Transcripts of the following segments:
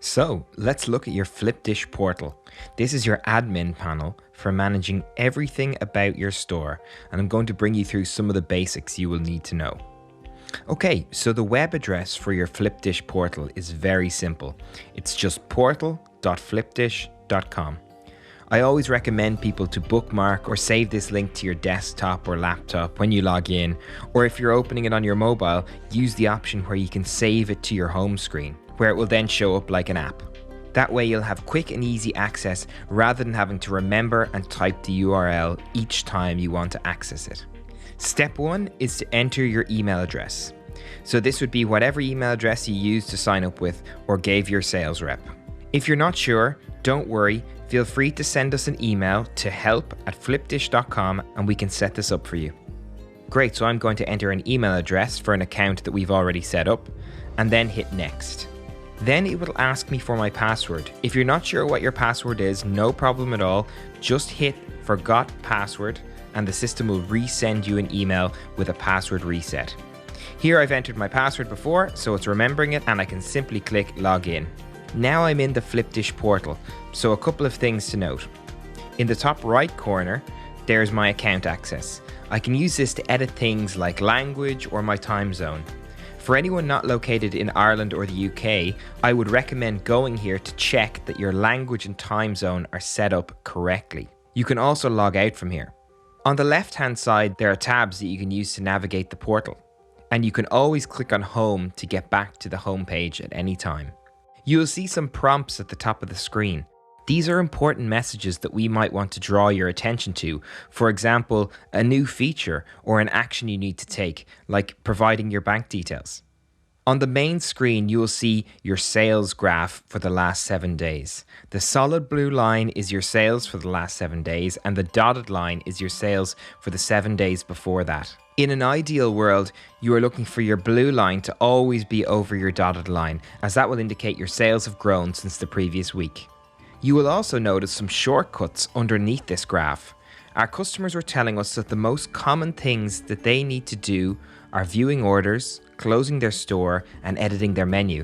So let's look at your Flipdish portal. This is your admin panel for managing everything about your store, and I'm going to bring you through some of the basics you will need to know. Okay, so the web address for your Flipdish portal is very simple. It's just portal.flipdish.com. I always recommend people to bookmark or save this link to your desktop or laptop when you log in, or if you're opening it on your mobile, use the option where you can save it to your home screen, where it will then show up like an app. That way you'll have quick and easy access rather than having to remember and type the URL each time you want to access it. Step 1 is to enter your email address. So this would be whatever email address you used to sign up with or gave your sales rep. If you're not sure, don't worry, feel free to send us an email to help@flipdish.com and we can set this up for you. Great, so I'm going to enter an email address for an account that we've already set up and then hit next. Then it will ask me for my password. If you're not sure what your password is, no problem at all. Just hit forgot password and the system will resend you an email with a password reset. Here I've entered my password before, so it's remembering it and I can simply click login. Now I'm in the Flipdish portal, so a couple of things to note. In the top right corner, there's my account access. I can use this to edit things like language or my time zone. For anyone not located in Ireland or the UK, I would recommend going here to check that your language and time zone are set up correctly. You can also log out from here. On the left-hand side, there are tabs that you can use to navigate the portal, and you can always click on Home to get back to the home page at any time. You will see some prompts at the top of the screen. These are important messages that we might want to draw your attention to. For example, a new feature or an action you need to take, like providing your bank details. On the main screen, you will see your sales graph for the last 7 days. The solid blue line is your sales for the last 7 days, and the dotted line is your sales for the 7 days before that. In an ideal world, you are looking for your blue line to always be over your dotted line, as that will indicate your sales have grown since the previous week. You will also notice some shortcuts underneath this graph. Our customers were telling us that the most common things that they need to do are viewing orders, closing their store, and editing their menu.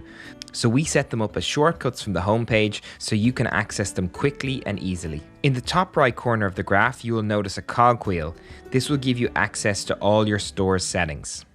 So we set them up as shortcuts from the homepage so you can access them quickly and easily. In the top right corner of the graph, you will notice a cogwheel. This will give you access to all your store's settings.